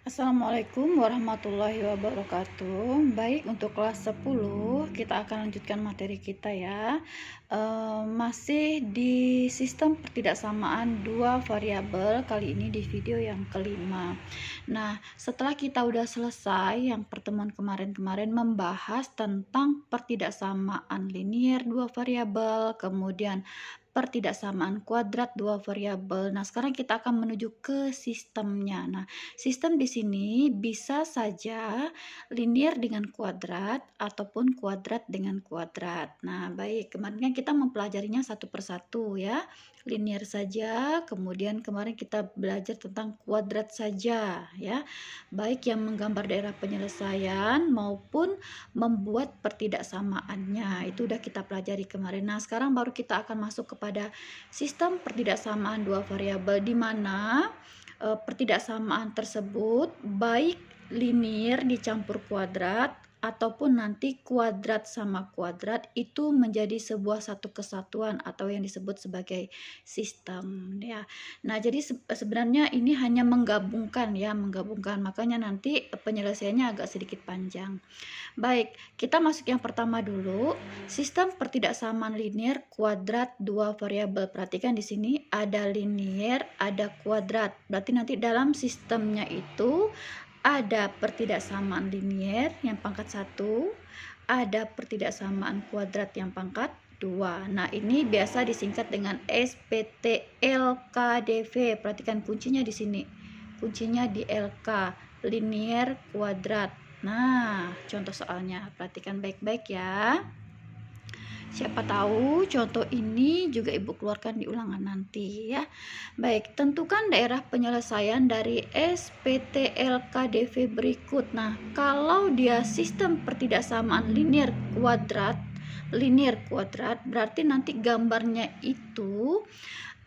Assalamualaikum warahmatullahi wabarakatuh. Baik, untuk kelas 10 kita akan lanjutkan materi kita ya. Masih di sistem pertidaksamaan dua variabel, kali ini di video yang kelima. Nah, setelah kita udah selesai yang pertemuan kemarin-kemarin membahas tentang pertidaksamaan linier dua variabel, kemudian pertidaksamaan kuadrat dua variabel. Nah, sekarang kita akan menuju ke sistemnya. Nah, sistem di sini bisa saja linier dengan kuadrat ataupun kuadrat dengan kuadrat. Nah, baik, kemarin kan kita mempelajarinya satu persatu ya. Linier saja, kemudian kemarin kita belajar tentang kuadrat saja ya. Baik yang menggambar daerah penyelesaian maupun membuat pertidaksamaannya. Itu udah kita pelajari kemarin. Nah, sekarang baru kita akan masuk kepada sistem pertidaksamaan dua variabel di mana pertidaksamaan tersebut baik linier dicampur kuadrat ataupun nanti kuadrat sama kuadrat itu menjadi sebuah satu kesatuan atau yang disebut sebagai sistem ya. Nah, jadi sebenarnya ini hanya menggabungkan ya, makanya nanti penyelesaiannya agak sedikit panjang. Baik, kita masuk yang pertama dulu. Sistem pertidaksamaan linier kuadrat dua variabel. Perhatikan di sini ada linier, ada kuadrat. Berarti nanti dalam sistemnya itu ada pertidaksamaan linier yang pangkat 1, ada pertidaksamaan kuadrat yang pangkat 2. Nah, ini biasa disingkat dengan SPTLKDV. Perhatikan kuncinya di sini. Kuncinya di LK, linier kuadrat. Nah, contoh soalnya perhatikan baik-baik ya. Siapa tahu contoh ini juga Ibu keluarkan di ulangan nanti ya. Baik, tentukan daerah penyelesaian dari SPTLKDV berikut. Nah, kalau dia sistem pertidaksamaan linier kuadrat, berarti nanti gambarnya itu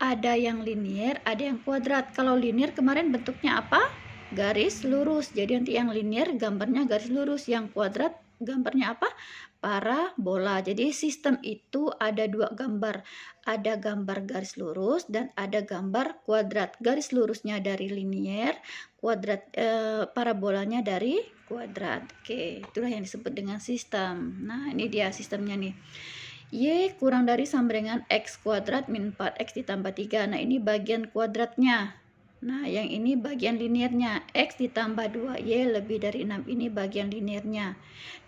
ada yang linier, ada yang kuadrat. Kalau linier kemarin bentuknya apa? Garis lurus. Jadi nanti yang linier gambarnya garis lurus, yang kuadrat gambarnya apa? Parabola. Jadi sistem itu ada dua gambar. Ada gambar garis lurus dan ada gambar kuadrat. Garis lurusnya dari linier, kuadrat parabolanya dari kuadrat. Oke, itulah yang disebut dengan sistem. Nah, ini dia sistemnya nih. Y kurang dari sama dengan X kuadrat min 4X ditambah 3. Nah, ini bagian kuadratnya. Nah, yang ini bagian liniernya. X ditambah 2Y lebih dari 6. Ini bagian liniernya.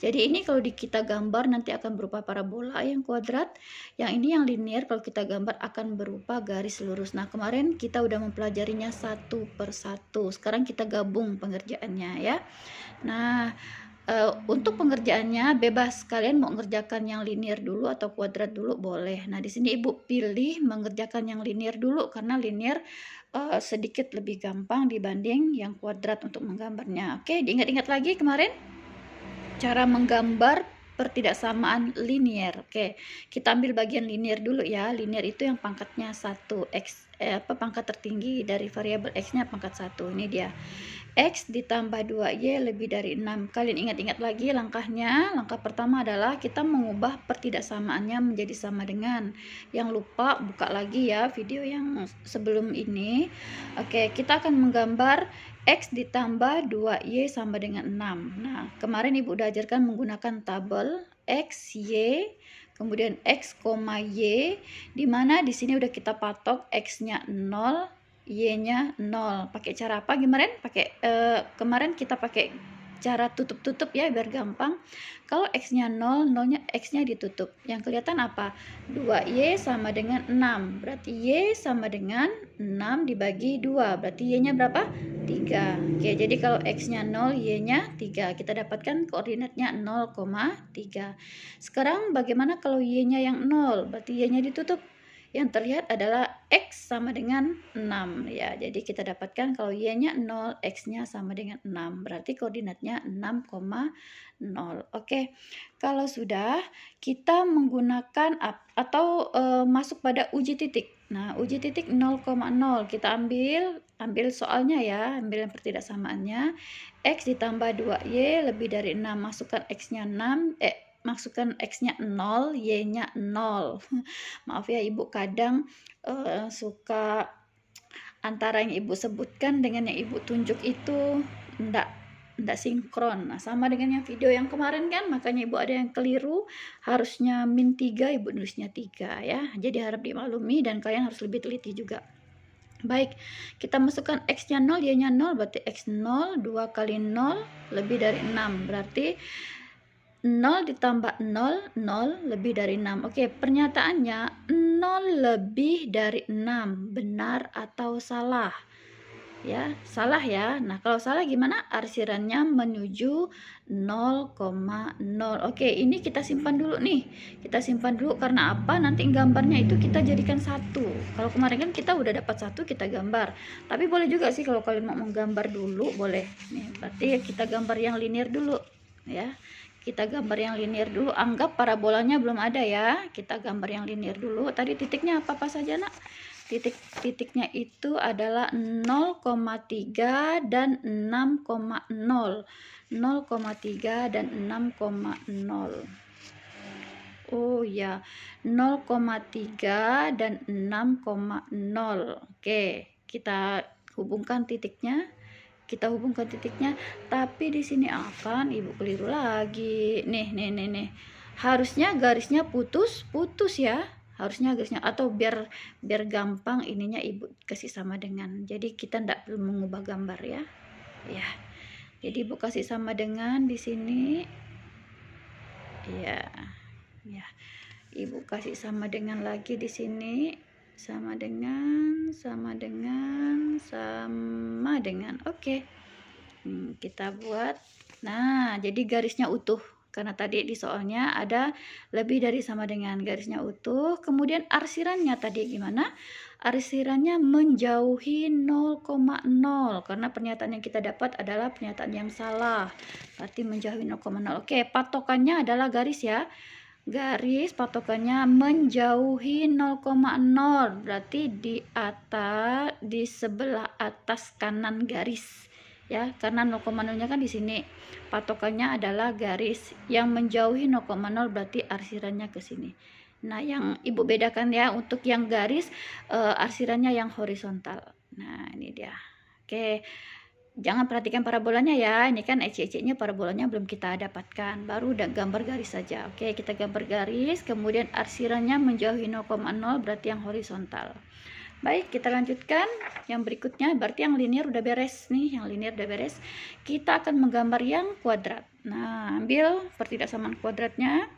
Jadi ini kalau kita gambar nanti akan berupa parabola yang kuadrat. Yang ini yang linier kalau kita gambar akan berupa garis lurus. Nah, kemarin kita udah mempelajarinya satu persatu. Sekarang kita gabung pengerjaannya ya. Nah, untuk pengerjaannya bebas, kalian mau mengerjakan yang linier dulu atau kuadrat dulu boleh. Nah, di sini Ibu pilih mengerjakan yang linier dulu karena linier sedikit lebih gampang dibanding yang kuadrat untuk menggambarnya. Oke, diingat-ingat lagi kemarin cara menggambar pertidaksamaan linier. Oke, kita ambil bagian linier dulu ya. Linier itu yang pangkatnya 1, X pangkat tertinggi dari variabel X-nya pangkat 1. Ini dia. X ditambah 2Y lebih dari 6. Kalian ingat-ingat lagi langkahnya. Langkah pertama adalah kita mengubah pertidaksamaannya menjadi sama dengan. Yang lupa buka lagi ya video yang sebelum ini. Oke, kita akan menggambar X ditambah 2Y sama dengan 6. Nah, kemarin Ibu udah ajarkan menggunakan tabel X, Y, kemudian X, Y, di mana di sini udah kita patok X-nya 0, Y-nya 0. Pakai cara apa kemarin? Kemarin kita pakai cara tutup-tutup ya biar gampang. Kalau X-nya 0, 0-nya X-nya ditutup. Yang kelihatan apa? 2Y sama dengan 6. Berarti Y sama dengan 6 dibagi 2. Berarti Y-nya berapa? 3. Oke, jadi kalau X-nya 0, Y-nya 3. Kita dapatkan koordinatnya 0,3. Sekarang bagaimana kalau Y-nya yang 0? Berarti Y-nya ditutup. Yang terlihat adalah X sama dengan 6 ya. Jadi kita dapatkan kalau Y-nya 0, X-nya sama dengan 6. Berarti koordinatnya 6,0. Oke. Kalau sudah, kita menggunakan atau masuk pada uji titik. Nah, uji titik 0,0 kita ambil soalnya ya, ambil yang pertidaksamaannya. X ditambah 2Y lebih dari 6. Masukkan X-nya 6, masukkan X-nya 0, Y-nya 0. Maaf ya, Ibu kadang suka antara yang Ibu sebutkan dengan yang Ibu tunjuk itu enggak sinkron. Nah, sama dengan yang video yang kemarin kan, makanya Ibu ada yang keliru, harusnya min 3, Ibu nulisnya 3 ya. Jadi harap dimaklumi dan kalian harus lebih teliti juga. Baik, kita masukkan X-nya 0, Y-nya 0, berarti X 0, 2 kali 0 lebih dari 6, berarti 0 ditambah 0, 0 lebih dari 6. Oke, pernyataannya 0 lebih dari 6, benar atau salah? Ya, salah ya. Nah, kalau salah gimana? Arsirannya menuju 0,0. Oke, ini kita simpan dulu nih. Kita simpan dulu karena apa? Nanti gambarnya itu kita jadikan satu. Kalau kemarin kan kita udah dapat satu, kita gambar. Tapi boleh juga sih kalau kalian mau menggambar dulu, boleh. Nih, berarti kita gambar yang linear dulu, ya. Kita gambar yang linear dulu. Anggap parabolanya belum ada ya. Kita gambar yang linear dulu. Tadi titiknya apa saja, Nak? Titiknya itu adalah 0,3 dan 6,0. 0,3 dan 6,0. Oh ya, 0,3 dan 6,0. Oke, kita hubungkan titiknya. Tapi di sini akan Ibu keliru lagi. Nih. Harusnya garisnya putus ya. Harusnya garisnya, atau biar gampang ininya Ibu kasih sama dengan. Jadi kita tidak perlu mengubah gambar ya. Ya. Jadi Ibu kasih sama dengan di sini. Ya. Ibu kasih sama dengan lagi di sini. Sama dengan. Oke. Kita buat. Nah, jadi garisnya utuh. Karena tadi di soalnya ada lebih dari sama dengan, garisnya utuh. Kemudian arsirannya tadi gimana? Arsirannya menjauhi 0,0 karena pernyataan yang kita dapat adalah pernyataan yang salah. Berarti menjauhi 0,0. Oke, patokannya adalah garis ya. Garis patokannya menjauhi 0,0. Berarti di sebelah atas kanan garis. Ya, karena 0,0-nya kan di sini. Patokannya adalah garis yang menjauhi 0,0, berarti arsirannya ke sini. Nah, yang Ibu bedakan ya, untuk yang garis arsirannya yang horizontal. Nah, ini dia. Oke. Jangan perhatikan parabolanya ya. Ini kan ecek-eceknya parabolanya belum kita dapatkan. Baru udah gambar garis saja. Oke, kita gambar garis, kemudian arsirannya menjauhi 0,0 berarti yang horizontal. Baik, kita lanjutkan yang berikutnya. Berarti yang linear udah beres nih, kita akan menggambar yang kuadrat. Nah, ambil pertidaksamaan kuadratnya.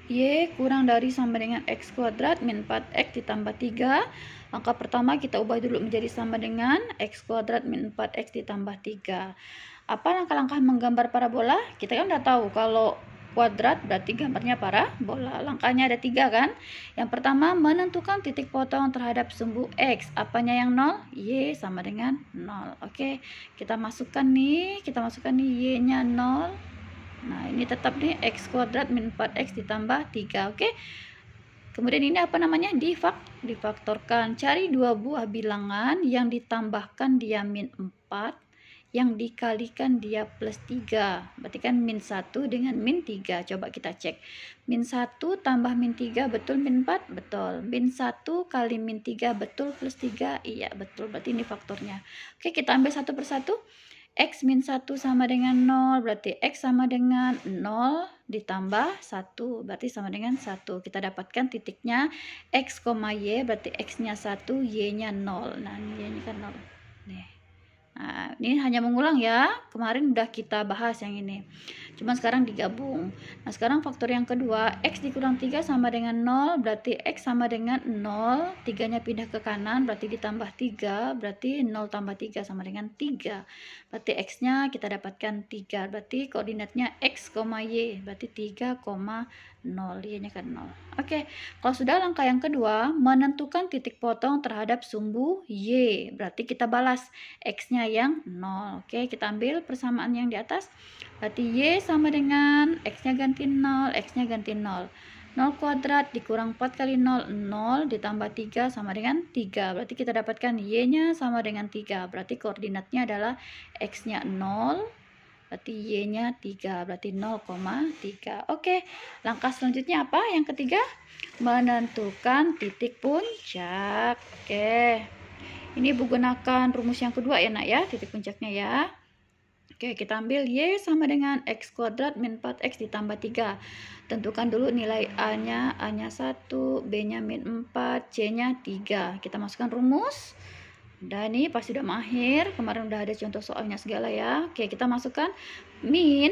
Y kurang dari sama dengan X kuadrat min 4X ditambah 3. Langkah pertama kita ubah dulu menjadi sama dengan X kuadrat min 4X ditambah 3. Apa langkah-langkah menggambar parabola? Kita kan udah tahu kalau kuadrat berarti gambarnya parabola. Langkahnya ada 3 kan. Yang pertama, menentukan titik potong terhadap sumbu X. Apanya yang 0? Y sama dengan 0. Oke, kita masukkan nih Y-nya 0. Nah, ini tetap nih X kuadrat min 4X ditambah 3. Oke. Kemudian ini apa namanya? Difaktorkan. Cari dua buah bilangan yang ditambahkan dia min 4, yang dikalikan dia plus 3. Berarti kan min 1 dengan min 3. Coba kita cek. Min 1 tambah min 3 betul min 4? Betul. Min 1 kali min 3 betul plus 3? Iya, betul. Berarti ini faktornya. Oke, kita ambil satu persatu. X min 1 sama dengan 0. Berarti X sama dengan 0 ditambah 1. Berarti sama dengan 1. Kita dapatkan titiknya X, Y. Berarti X-nya 1, Y-nya 0. Nah, ini Y-nya kan 0. Nih. Nah, ini hanya mengulang ya. Kemarin udah kita bahas yang ini. Cuma sekarang digabung. Nah, sekarang faktor yang kedua, X dikurang 3 sama dengan 0. Berarti X sama dengan 0. 3-nya pindah ke kanan. Berarti ditambah 3. Berarti 0 tambah 3 sama dengan 3. Berarti X-nya kita dapatkan 3. Berarti koordinatnya X, Y. Berarti 3,0. Y-nya kan 0. Oke. Kalau sudah langkah yang kedua, menentukan titik potong terhadap sumbu Y. Berarti kita balas X-nya yang 0. Oke, kita ambil persamaan yang di atas. Berarti Y sama dengan X-nya ganti 0, X-nya ganti 0. 0 kuadrat dikurang 4 kali 0, 0 ditambah 3 sama dengan 3. Berarti kita dapatkan Y-nya sama dengan 3. Berarti koordinatnya adalah X-nya 0, berarti Y-nya 3. Berarti 0,3. Oke, langkah selanjutnya apa? Yang ketiga, menentukan titik puncak. Oke. Ini Ibu gunakan rumus yang kedua ya, Nak ya, titik puncaknya ya. Oke, kita ambil Y sama dengan X kuadrat min 4X ditambah 3. Tentukan dulu nilai A-nya 1, B-nya min 4, C-nya 3. Kita masukkan rumus. Udah nih, pasti udah mahir. Kemarin udah ada contoh soalnya segala ya. Oke, kita masukkan min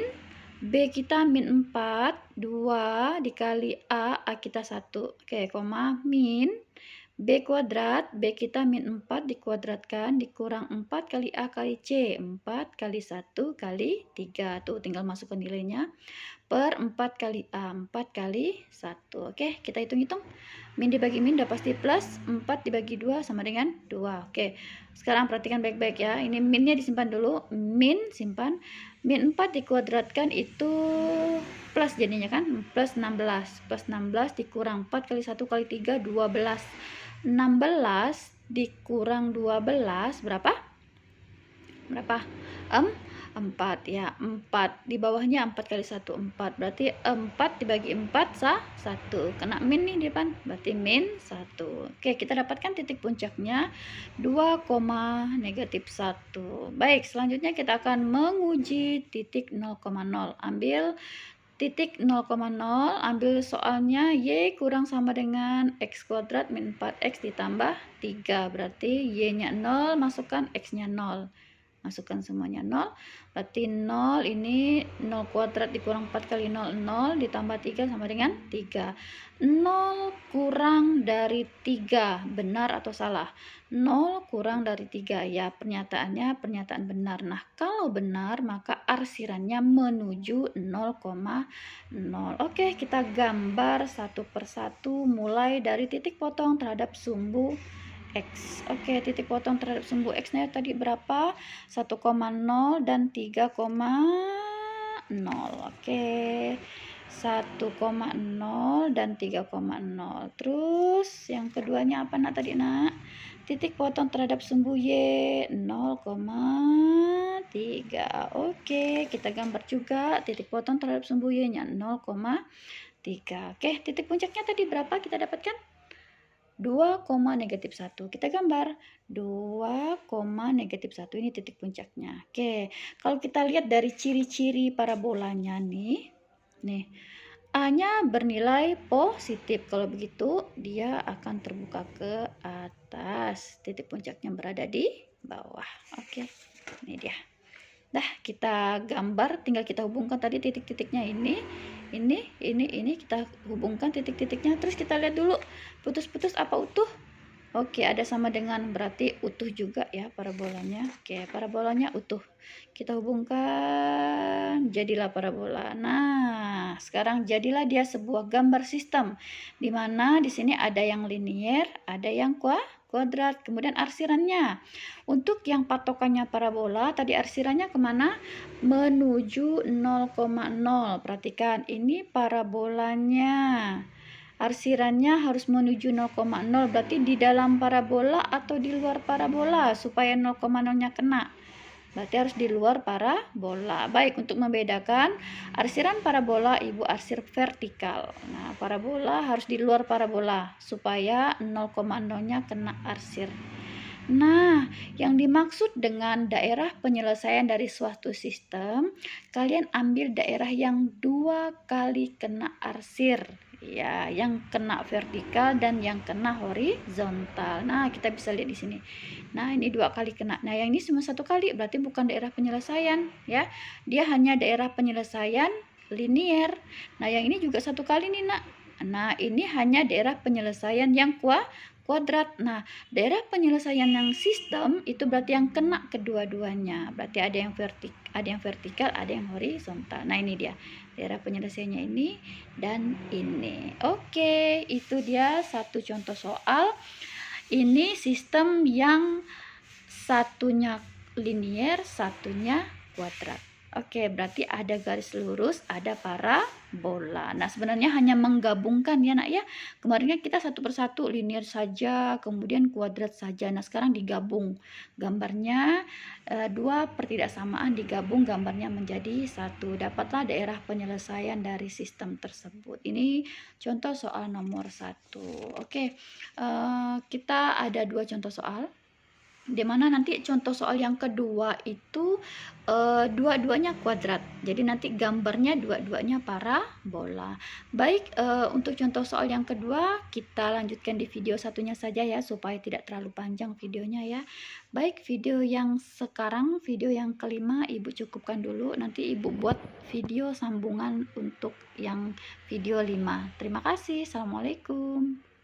B kita min 4, 2 dikali A kita 1. Oke, koma min B kuadrat, B kita min 4 dikuadratkan, dikurang 4 kali A kali C, 4 kali 1 kali 3. Tuh, tinggal masukkan nilainya. Per 4 kali A, 4 kali 1. Oke, kita hitung-hitung. Min dibagi min udah pasti plus, 4 dibagi 2 sama dengan 2. Oke, sekarang perhatikan baik-baik ya. Ini minnya disimpan dulu. Min, simpan. Min 4 dikuadratkan itu plus jadinya kan, plus 16. Plus 16 dikurang 4 kali 1 kali 3, 12. 16 dikurang 12 berapa? 4 ya, 4 di bawahnya 4 kali 1 4, berarti 4 dibagi 4 1, kena min nih di depan, berarti min 1. Oke, kita dapatkan titik puncaknya 2, negatif 1. Baik, selanjutnya kita akan menguji titik 0,0. Ambil titik 0,0, ambil soalnya Y kurang sama dengan X kuadrat min 4X ditambah 3. Berarti Y-nya 0, masukkan X-nya 0. Masukkan semuanya 0. Berarti 0 ini 0 kuadrat dikurang 4 kali 0, 0 ditambah 3 sama dengan 3. 0 kurang dari 3, benar atau salah? 0 kurang dari 3, ya pernyataannya pernyataan benar. Nah, kalau benar maka arsirannya menuju 0,0. Oke, kita gambar satu persatu mulai dari titik potong terhadap sumbu X. Oke, titik potong terhadap sumbu X-nya tadi berapa? 1,0 dan 3,0. Oke. 1,0 dan 3,0. Terus yang keduanya apa nak tadi nak? Titik potong terhadap sumbu Y 0,3. Oke, kita gambar juga titik potong terhadap sumbu Y-nya 0,3. Oke, titik puncaknya tadi berapa kita dapatkan? 2, negatif 1. Kita gambar 2, negatif 1. Ini titik puncaknya. Oke, kalau kita lihat dari ciri-ciri parabolanya nih A-nya bernilai positif. Kalau begitu dia akan terbuka ke atas. Titik puncaknya berada di bawah. Oke, ini dia. Dah, kita gambar, tinggal kita hubungkan tadi titik-titiknya ini kita hubungkan titik-titiknya. Terus kita lihat dulu putus-putus apa utuh. Oke, ada sama dengan, berarti utuh juga ya parabolanya. Oke, parabolanya utuh. Kita hubungkan, jadilah parabola. Nah, sekarang jadilah dia sebuah gambar sistem, di mana di sini ada yang linier, ada yang kuadrat, kemudian arsirannya. Untuk yang patokannya parabola, tadi arsirannya kemana? Menuju 0,0. Perhatikan, ini parabolanya. Arsirannya harus menuju 0,0, berarti di dalam parabola atau di luar parabola supaya 0,0-nya kena. Berarti harus di luar parabola. Baik, untuk membedakan arsiran parabola, Ibu arsir vertikal. Nah, parabola harus di luar parabola supaya 0,0-nya kena arsir. Nah, yang dimaksud dengan daerah penyelesaian dari suatu sistem, kalian ambil daerah yang 2 kali kena arsir. Ya, yang kena vertikal dan yang kena horizontal. Nah, kita bisa lihat di sini. Nah, ini 2 kali kena. Nah, yang ini cuma 1 kali, berarti bukan daerah penyelesaian ya. Dia hanya daerah penyelesaian linier. Nah, yang ini juga 1 kali nih, Nak. Nah, ini hanya daerah penyelesaian yang kuadrat. Nah, daerah penyelesaian yang sistem itu berarti yang kena kedua-duanya. Berarti ada yang vertikal, ada yang horizontal. Nah, ini dia. Daerah penyelesaiannya ini dan ini. Oke, itu dia satu contoh soal. Ini sistem yang satunya linier, satunya kuadrat. Oke, berarti ada garis lurus, ada parabola. Nah, sebenarnya hanya menggabungkan ya nak ya. Kemarin kita satu persatu linier saja, kemudian kuadrat saja. Nah, sekarang digabung gambarnya, 2 pertidaksamaan digabung gambarnya menjadi 1. Dapatlah daerah penyelesaian dari sistem tersebut. Ini contoh soal nomor 1. Oke, kita ada 2 contoh soal. Dimana nanti contoh soal yang kedua itu dua-duanya kuadrat, jadi nanti gambarnya dua-duanya parabola. Baik, untuk contoh soal yang kedua kita lanjutkan di video satunya saja ya, supaya tidak terlalu panjang videonya ya. Baik, video yang sekarang, video yang kelima Ibu cukupkan dulu, nanti Ibu buat video sambungan untuk yang video 5. Terima kasih. Assalamualaikum.